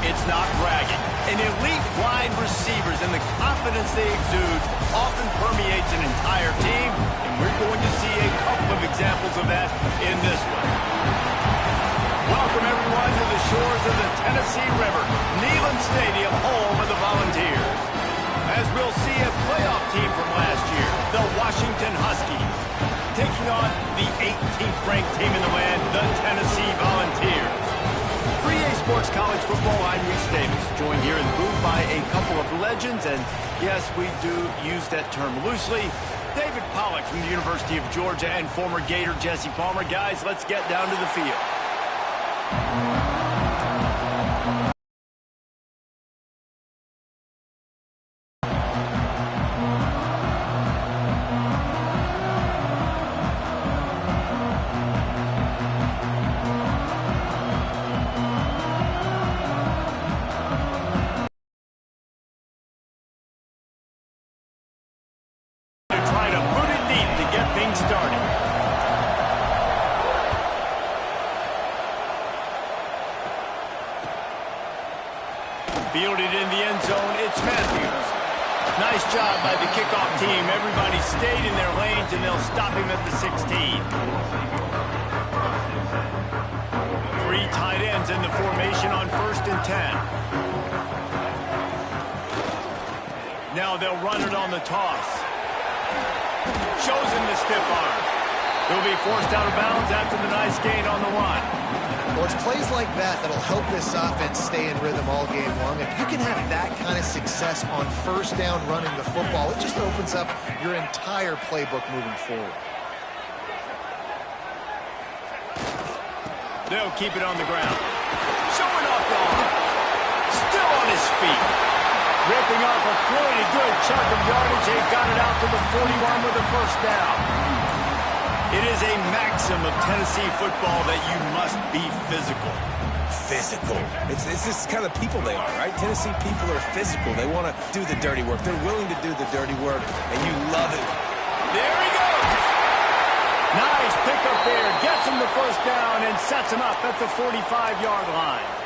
It's not bragging. And elite wide receivers and the confidence they exude often permeates an entire team, and we're going to see a couple of examples of that in this one. Welcome, everyone, to the shores of the Tennessee River, Neyland Stadium, home of the Volunteers. As we'll see a playoff team from last year, the Washington Huskies, taking on the 18th-ranked team in the land, the Tennessee Volunteers. For EA Sports College Football, I'm Reese Davis, joined here in the booth by a couple of legends, and yes, we do use that term loosely. David Pollack from the University of Georgia and former Gator Jesse Palmer. Guys, let's get down to the field. Fielded in the end zone, it's Matthews. Nice job by the kickoff team. Everybody stayed in their lanes, and they'll stop him at the 16. 3 tight ends in the formation on 1st and 10. Now they'll run it on the toss. Shows him the stiff arm. He'll be forced out of bounds after the nice gain on the run. Well, it's plays like that that'll help this offense stay in rhythm all game long. If you can have that kind of success on 1st down running the football, it just opens up your entire playbook moving forward. They'll keep it on the ground. Showing off the arm. Still on his feet. Ripping off a pretty good chunk of yardage. They got it out to the 41 with a 1st down. It is a maxim of Tennessee football that you must be physical. Physical. It's this kind of people they are, right? Tennessee people are physical. They want to do the dirty work. They're willing to do the dirty work, and you love it. There he goes. Nice pickup there. Gets him the 1st down and sets him up at the 45-yard line.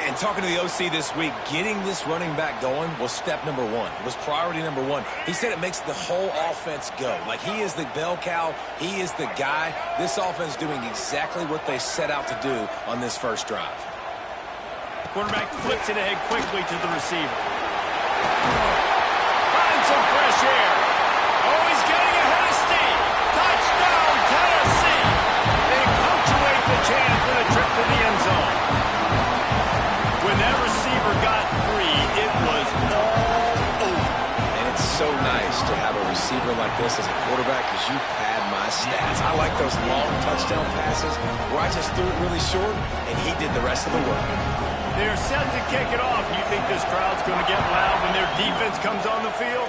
And talking to the OC this week, getting this running back going was step number 1. It was priority number 1. He said it makes the whole offense go. Like, he is the bell cow. He is the guy. This offense doing exactly what they set out to do on this 1st drive. Quarterback flips it ahead quickly to the receiver. Finds some fresh air. Oh, he's getting ahead of steam. Touchdown, Tennessee. They punctuate the chance with a trip to the end zone. When that receiver got free, it was all over. And it's so nice to have a receiver like this as a quarterback because you pad my stats. I like those long touchdown passes where I just threw it really short and he did the rest of the work. They're set to kick it off. You think this crowd's going to get loud when their defense comes on the field?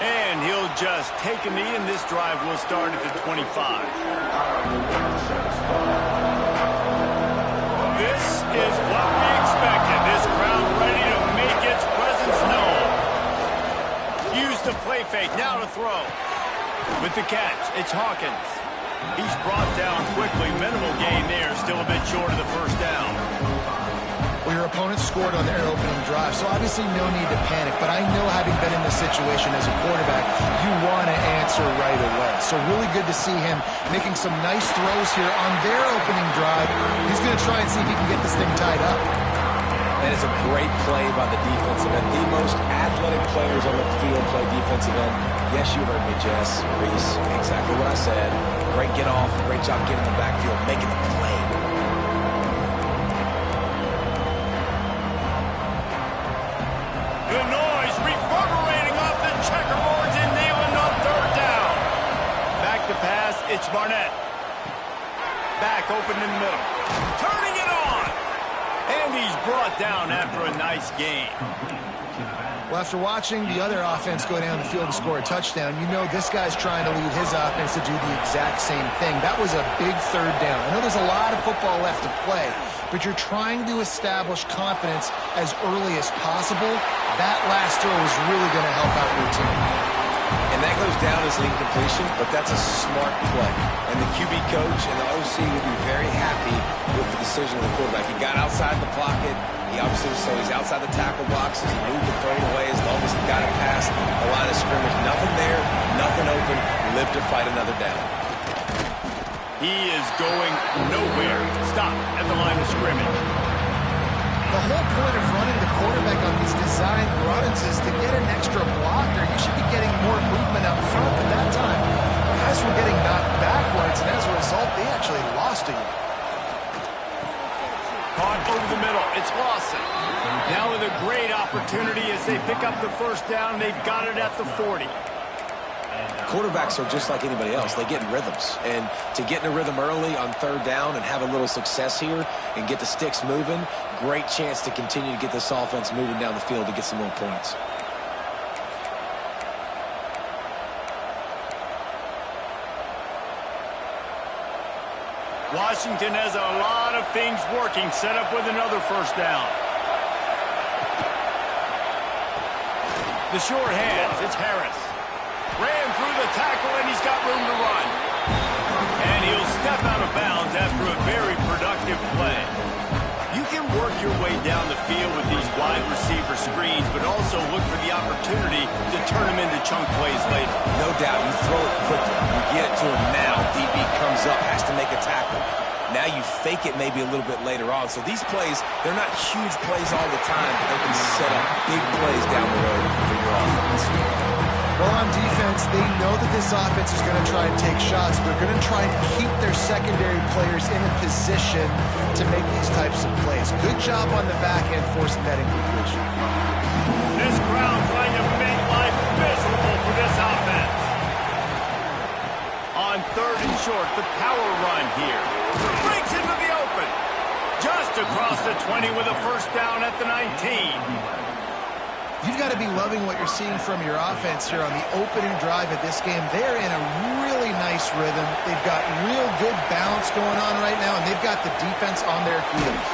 And he'll just take a knee, and this drive will start at the 25. This is what we expected. This crowd ready to make its presence known. Use the play fake. Now to throw. With the catch, it's Hawkins. He's brought down quickly. Minimal gain there. Still a bit short of the 1st down. Well, your opponent scored on their opening drive, so obviously no need to panic. But I know, having been in this situation as a quarterback, you want to answer right away. So really good to see him making some nice throws here on their opening drive. He's going to try and see if he can get this thing tied up. And it's a great play by the defensive end. The most athletic players on the field play defensive end. Yes, you heard me, Jess, Reese. Exactly what I said. Great get off. Great job getting the backfield, making the play. The noise reverberating off the checkerboards in Neyland on 3rd down. Back to pass, it's Barnett. Back open in the middle. Turning it on. And he's brought down after a nice gain. Well, after watching the other offense go down the field and score a touchdown, you know this guy's trying to lead his offense to do the exact same thing. That was a big 3rd down. I know there's a lot of football left to play, but you're trying to establish confidence as early as possible. That last throw is really going to help out your team. And that goes down as an incompletion, but that's a smart play. And the QB coach and the OC will be very happy with the decision of the quarterback. He got outside the pocket. He obviously, so he's outside the tackle boxes. He moved to throw it away as long as he got it past the line of scrimmage. Nothing there, nothing open. Live to fight another down. He is going nowhere. Stop at the line of scrimmage. The whole point of running the quarterback on these designed runs is to get an extra blocker. You should be getting more movement up front, but that time, guys were getting knocked backwards, and as a result, they actually lost a yard. Caught over the middle. It's Lawson. Now with a great opportunity as they pick up the first down. They've got it at the 40. Quarterbacks are just like anybody else. They get in rhythms. And to get in a rhythm early on third down and have a little success here and get the sticks moving, great chance to continue to get this offense moving down the field to get some more points. Washington has a lot of things working. Set up with another first down. The short hands. It's Harris. Ran through the tackle, and he's got room to run. And he'll step out of bounds after a very productive play. You can work your way down the field with these wide receiver screens, but also look for the opportunity to turn them into chunk plays later. No doubt. You throw it quickly. You get it to him now. DB comes up, has to make a tackle. Now you fake it maybe a little bit later on. So these plays, they're not huge plays all the time, but they can set up big plays down the road for your offense. Well, on defense, they know that this offense is going to try and take shots. They're going to try and keep their secondary players in a position to make these types of plays. Good job on the back end forcing that incompletion. This crowd trying to make life miserable for this offense. On third and short, the power run here. Breaks into the open. Just across the 20 with a first down at the 19. You've got to be loving what you're seeing from your offense here on the opening drive of this game. They're in a really nice rhythm. They've got real good balance going on right now, and they've got the defense on their heels.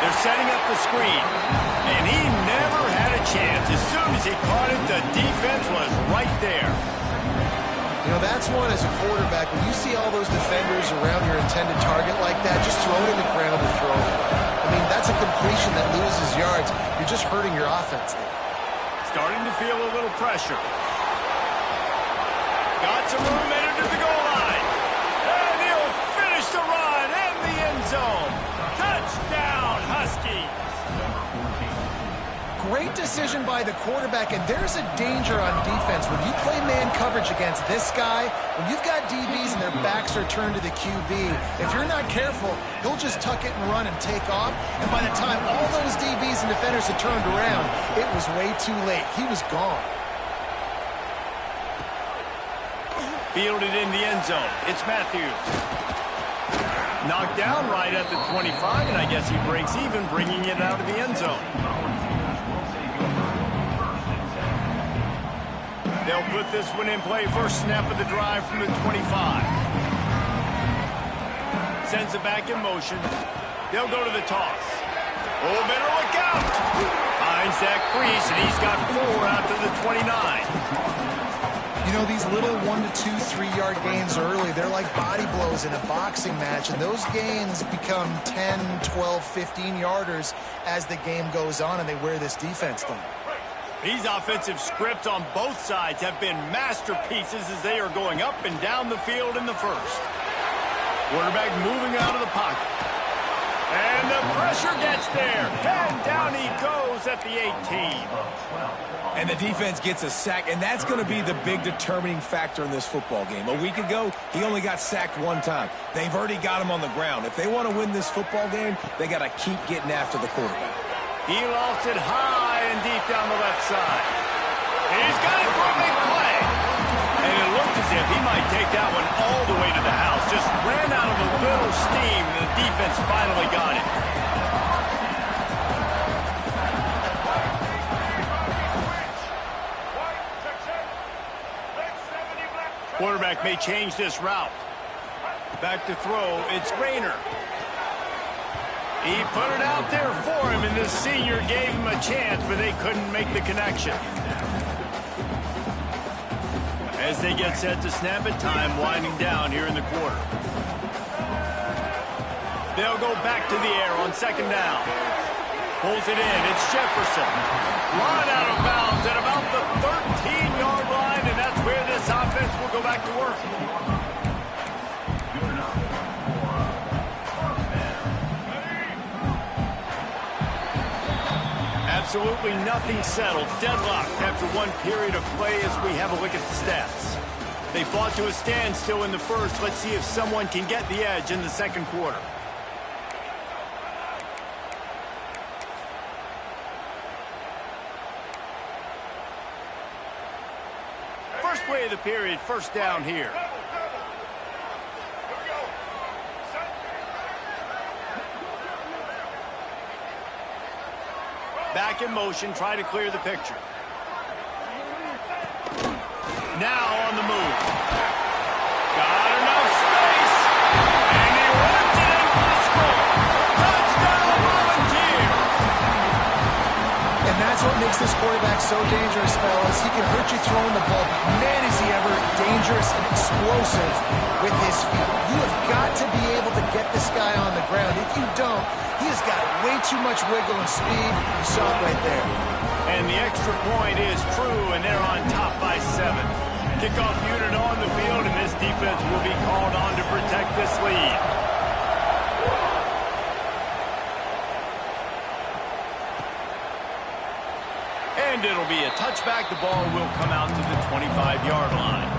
They're setting up the screen, and he never had a chance. As soon as he caught it, the defense was right there. You know, that's one as a quarterback. When you see all those defenders around your intended target like that, just throw it in the ground and throw it. I mean, that's a completion that loses yards. You're just hurting your offense there. Starting to feel a little pressure. Got some room headed to the goal line. And he'll finish the run in the end zone. Touchdown, Huskies. Great decision by the quarterback, and there's a danger on defense. When you play man coverage against this guy, when you've got DBs and their backs are turned to the QB, if you're not careful, he'll just tuck it and run and take off. And by the time all those DBs and defenders had turned around, it was way too late. He was gone. Fielded in the end zone. It's Matthews. Knocked down right at the 25, and I guess he breaks even, bringing it out of the end zone. They'll put this one in play. First snap of the drive from the 25. Sends it back in motion. They'll go to the toss. Oh, better look out. Finds that crease, and he's got 4 out to the 29. You know, these little 1 to 2, 3-yard gains early, they're like body blows in a boxing match, and those gains become 10, 12, 15-yarders as the game goes on, and they wear this defense down. These offensive scripts on both sides have been masterpieces as they are going up and down the field in the first. Quarterback moving out of the pocket. And the pressure gets there. And down he goes at the 18. And the defense gets a sack, and that's going to be the big determining factor in this football game. A week ago, he only got sacked 1 time. They've already got him on the ground. If they want to win this football game, they got to keep getting after the quarterback. He lost it high and deep down the left side. He's got it for a big play. And it looked as if he might take that one all the way to the house. Just ran out of a little steam, and the defense finally got it. Quarterback may change this route. Back to throw, it's Rayner. He put it out there for him, and the senior gave him a chance, but they couldn't make the connection. As they get set to snap it, time winding down here in the quarter. They'll go back to the air on second down. Pulls it in. It's Jefferson. Run out of bounds at about the 13-yard line, and that's where this offense will go back to work. Absolutely nothing settled. Deadlocked after one period of play as we have a look at the stats. They fought to a standstill in the first. Let's see if someone can get the edge in the second quarter. First play of the period, first down here. Back in motion, try to clear the picture. Now on the move. Got enough space. And he runs it in for the score. Touchdown Volunteers. And that's what makes this quarterback so dangerous, fellas. He can hurt you throwing the ball, but man, is he ever dangerous and explosive with his feet. You have got to be able to get this guy on the ground. If you don't, he has got way too much wiggle and speed. You saw it right there. And the extra point is true, and they're on top by 7. Kickoff unit on the field, and this defense will be called on to protect this lead. And it'll be a touchback. The ball will come out to the 25-yard line.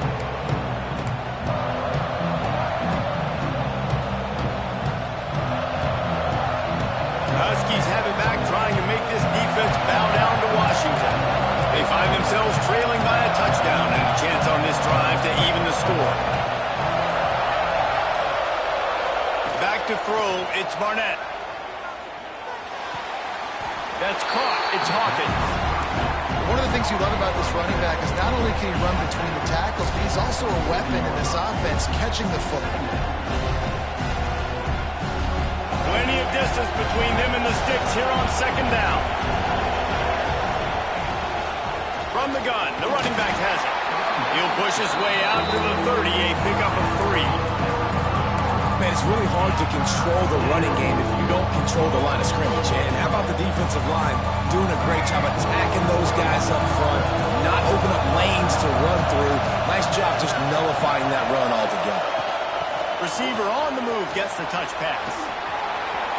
Huskies have it back, trying to make this defense bow down to Washington. They find themselves trailing by a touchdown and a chance on this drive to even the score. Back to throw, it's Barnett. That's caught, it's Hawkins. One of the things you love about this running back is not only can he run between the tackles, but he's also a weapon in this offense, catching the football. Plenty of distance between them and the sticks here on second down. From the gun, the running back has it. He'll push his way out to the 30, a pickup of 3. Man, it's really hard to control the running game if you don't control the line of scrimmage. And how about the defensive line doing a great job attacking those guys up front, not open up lanes to run through. Nice job just nullifying that run altogether. Receiver on the move gets the touch pass.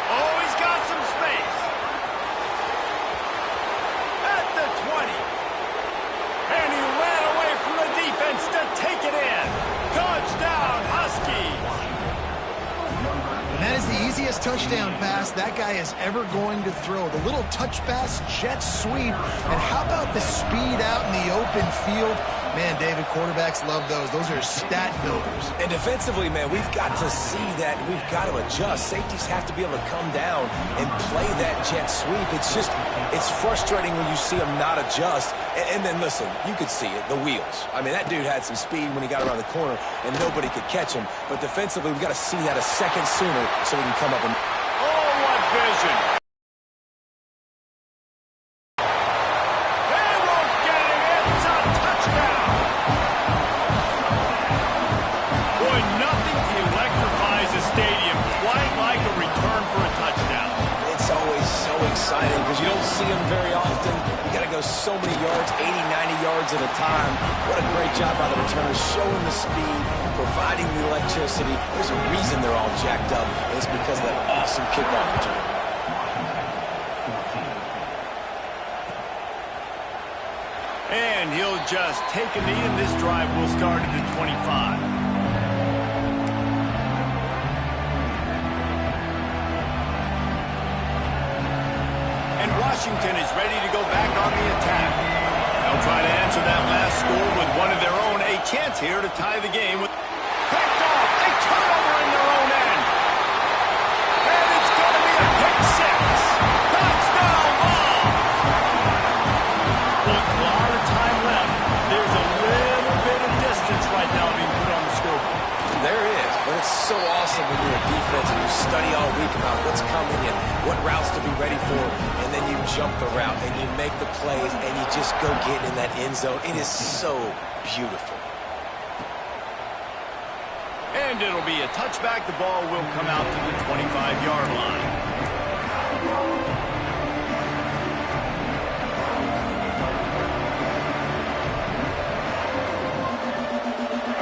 Oh, he's got some space. At the 20. And he ran away from the defense to take it in. Touchdown, Huskies. And that is the easiest touchdown pass that guy is ever going to throw. The little touch pass, jet sweep. And how about the speed out in the open field? Man, David, quarterbacks love those. Those are stat builders. And defensively, man, we've got to see that. We've got to adjust. Safeties have to be able to come down and play that jet sweep. It's frustrating when you see them not adjust. And then, listen, you could see it, the wheels. I mean, that dude had some speed when he got around the corner, and nobody could catch him. But defensively, we've got to see that a second sooner so we can come up and... Oh, what vision. Because you don't see them very often. You got to go so many yards, 80, 90 yards at a time. What a great job by the returners, showing the speed, providing the electricity. There's a reason they're all jacked up, and it's because of that awesome kickoff return. And he'll just take a knee, and this drive will start at the 25. Washington is ready to go back on the attack. They'll try to answer that last score with one of their own. A chance here to tie the game with... Picked off! A turnover in their own end! And it's going to be a pick 6! Touchdown ball! Look, a lot of time left. There's a little bit of distance right now being put on the scoreboard. There is, but it's so awesome when you're a defense and you study all week about what's coming and what routes to be ready for, and then you jump the route and you make the plays and you just go get in that end zone. It is so beautiful. And it'll be a touchback. The ball will come out to the 25-yard line.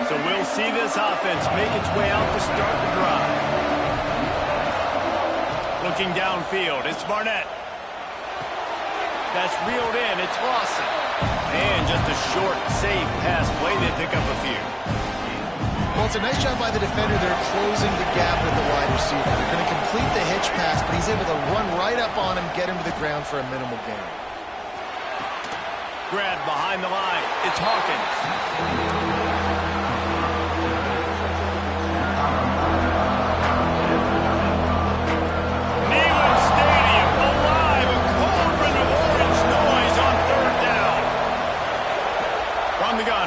So we'll see this offense make its way out to start the drive. Looking downfield, it's Barnett. That's reeled in, it's Lawson. And just a short, safe pass play. They pick up a few. Well, it's a nice job by the defender. They're closing the gap with the wide receiver. They're going to complete the hitch pass, but he's able to run right up on him, get him to the ground for a minimal gain. Grab behind the line. It's Hawkins.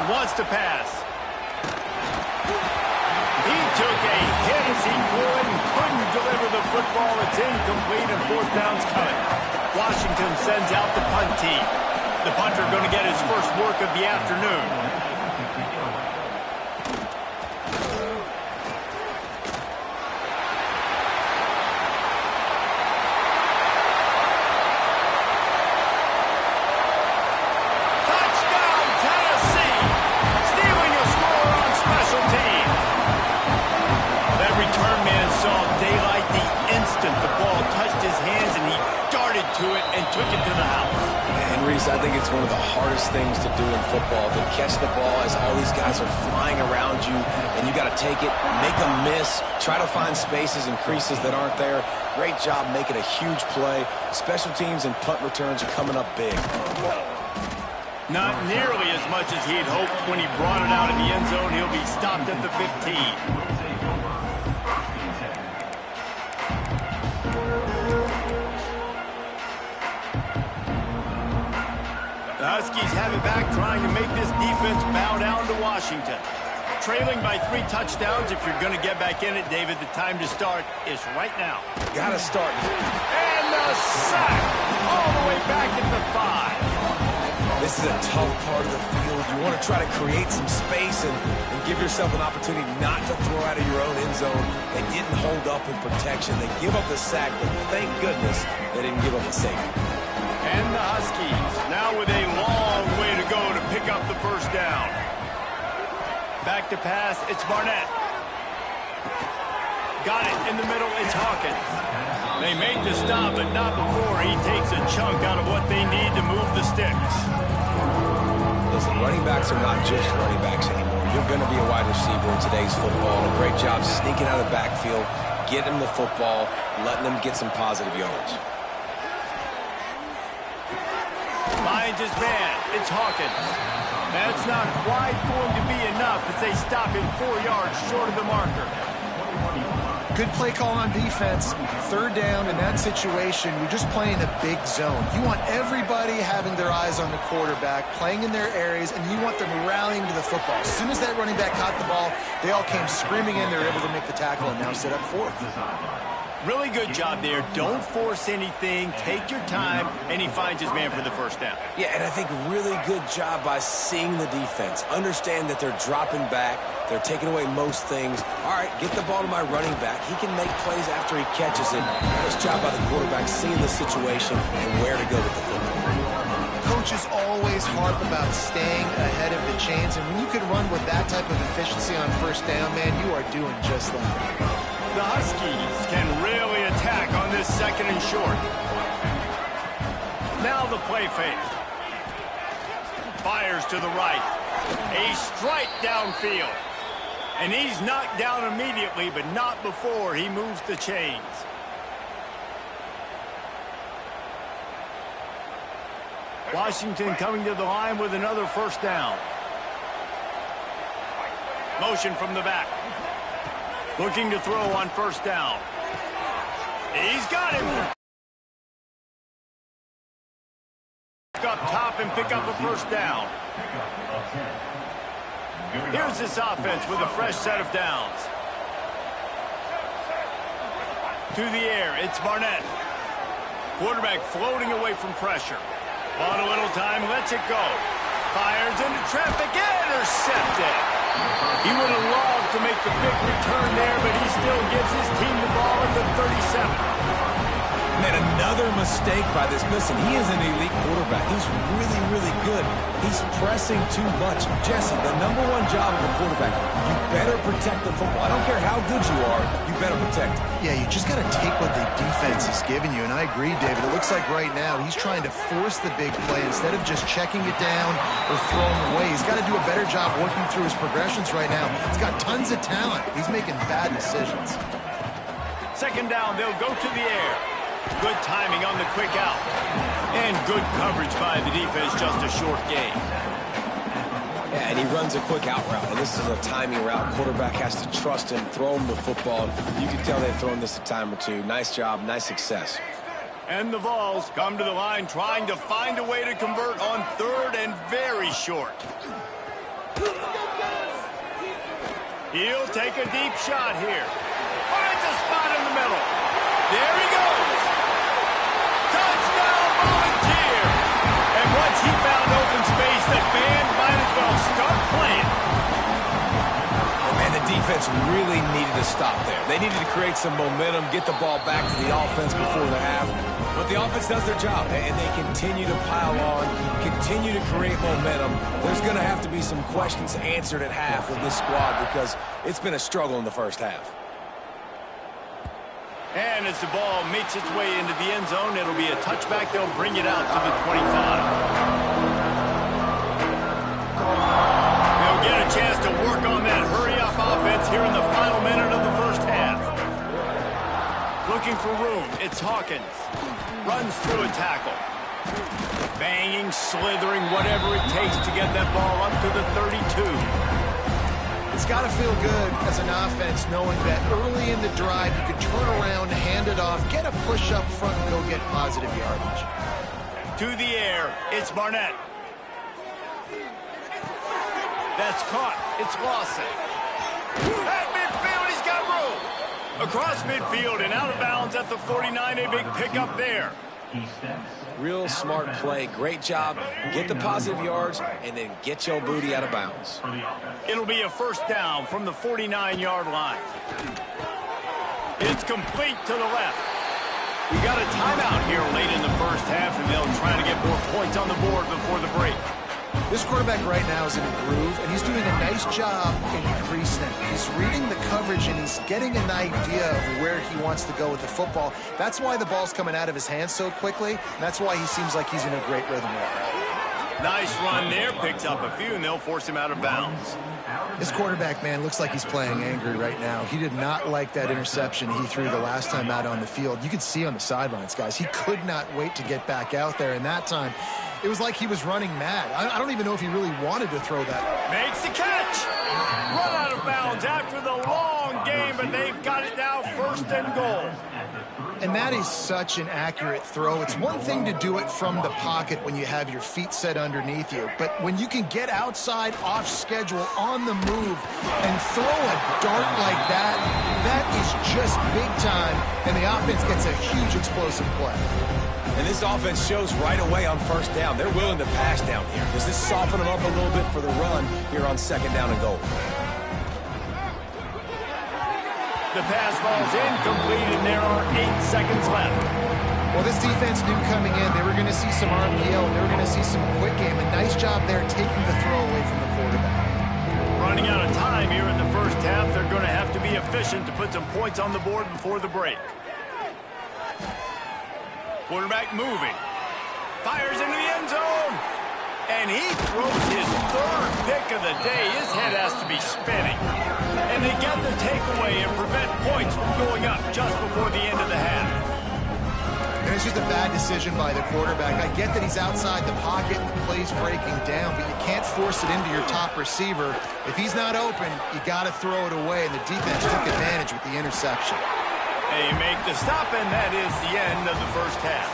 Wants to pass. He took a hit as he would and couldn't deliver the football. It's incomplete and fourth down's coming. Washington sends out the punt team. The punter going to get his first work of the afternoon. I think it's one of the hardest things to do in football, to catch the ball as all these guys are flying around you, and you got to take it, make a miss, try to find spaces and creases that aren't there. Great job making a huge play. Special teams and punt returns are coming up big. Not nearly as much as he'd hoped when he brought it out of the end zone. He'll be stopped at the 15. The Huskies have it back, trying to make this defense bow down to Washington. Trailing by 3 touchdowns. If you're going to get back in it, David, the time to start is right now. Got to start. And the sack all the way back at the 5. This is a tough part of the field. You want to try to create some space and give yourself an opportunity not to throw out of your own end zone. They didn't hold up in protection. They give up the sack, but thank goodness they didn't give up a safety. And the Huskies now with a long way to go to pick up the first down. Back to pass, it's Barnett. Got it in the middle, it's Hawkins. They make the stop, but not before he takes a chunk out of what they need to move the sticks. Listen, running backs are not just running backs anymore. You're going to be a wide receiver in today's football. And a great job sneaking out of the backfield, getting them the football, letting them get some positive yards. Finds his man. It's Hawkins. That's not quite going to be enough as they stop him 4 yards short of the marker. Good play call on defense. Third down in that situation, you're just playing a big zone. You want everybody having their eyes on the quarterback, playing in their areas, and you want them rallying to the football. As soon as that running back caught the ball, they all came screaming in. They were able to make the tackle and now set up fourth. Really good job there. Don't force anything. Take your time, and he finds his man for the first down. Yeah, and I think really good job by seeing the defense. Understand that they're dropping back. They're taking away most things. All right, get the ball to my running back. He can make plays after he catches it. Nice job by the quarterback seeing the situation and where to go with the football. Coaches always harp about staying ahead of the chains, and when you can run with that type of efficiency on first down, man, you are doing just that. The Huskies can really attack on this second and short. Now the play fake. Fires to the right. A strike downfield. And he's knocked down immediately, but not before he moves the chains. Washington coming to the line with another first down. Motion from the back. Looking to throw on first down. He's got him. Up top and pick up a first down. Here's this offense with a fresh set of downs. To the air, it's Barnett. Quarterback floating away from pressure. On a little time, lets it go. Fires into traffic, intercepted. He would have loved to make the big return there, but he still gives his team the ball at the 37. Man, another mistake by this. Listen, he is an elite quarterback. He's really, really good. He's pressing too much. Jesse, the #1 job of a quarterback, you better protect the football. I don't care how good you are, you better protect it. Yeah, you just got to take what the defense is giving you, and I agree, David. It looks like right now he's trying to force the big play instead of just checking it down or throwing away. He's got to do a better job working through his progressions right now. He's got tons of talent. He's making bad decisions. Second down, they'll go to the air. Good timing on the quick out. And good coverage by the defense, just a short gain. Yeah, and he runs a quick out route, and this is a timing route. Quarterback has to trust him, throw him the football. You can tell they've thrown this a time or two. Nice job, nice success. And the Vols come to the line trying to find a way to convert on third and very short. He'll take a deep shot here. Finds a spot in the middle. There he goes. Touchdown, Volunteer! And once he found open space, the band might as well start playing. And the defense really needed to stop there. They needed to create some momentum, get the ball back to the offense before the half. But the offense does their job, and they continue to pile on, continue to create momentum. There's going to have to be some questions answered at half with this squad because it's been a struggle in the first half. And as the ball makes its way into the end zone, it'll be a touchback. They'll bring it out to the 25. They'll get a chance to work on that hurry-up offense here in the final minute of the first half. Looking for room, it's Hawkins. Runs through a tackle. Banging, slithering, whatever it takes to get that ball up to the 32. It's got to feel good as an offense knowing that early in the drive you can turn around, hand it off, get a push up front, and go get positive yardage. To the air, it's Barnett. That's caught. It's Lawson. At midfield, he's got room. Across midfield and out of bounds at the 49, a big pickup there. Real smart play. Great job. Get the positive yards and then get your booty out of bounds. It'll be a first down from the 49-yard line. It's complete to the left. We got a timeout here late in the first half, and they'll try to get more points on the board before the break. This quarterback right now is in a groove, and he's doing a nice job in crease now. He's reading the coverage, and he's getting an idea of where he wants to go with the football. That's why the ball's coming out of his hands so quickly, and that's why he seems like he's in a great rhythm right now. Nice run there. Picks up a few, and they'll force him out of bounds. This quarterback, man, looks like he's playing angry right now. He did not like that interception he threw the last time out on the field. You could see on the sidelines, guys. He could not wait to get back out there, and that time it was like he was running mad. I don't even know if he really wanted to throw that. Makes the catch. Run out of bounds after the long game, but they've got it now first and goal. And that is such an accurate throw. It's one thing to do it from the pocket when you have your feet set underneath you, but when you can get outside, off schedule, on the move, and throw a dart like that, that is just big time, and the offense gets a huge explosive play. And this offense shows right away on first down. They're willing to pass down here. Does this soften them up a little bit for the run here on second down and goal? The pass falls incomplete, and there are 8 seconds left. Well, this defense knew coming in they were going to see some RPO, and they were going to see some quick game. A nice job there taking the throw away from the quarterback. Running out of time here in the first half. They're going to have to be efficient to put some points on the board before the break. Quarterback moving. Fires into the end zone. And he throws his third pick of the day. His head has to be spinning. And they get the takeaway and prevent points from going up just before the end of the half. And it's just a bad decision by the quarterback. I get that he's outside the pocket and the play's breaking down, but you can't force it into your top receiver. If he's not open, you got to throw it away, and the defense took advantage with the interception. They make the stop, and that is the end of the first half.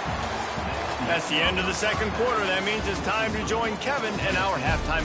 That's the end of the second quarter. That means it's time to join Kevin in our halftime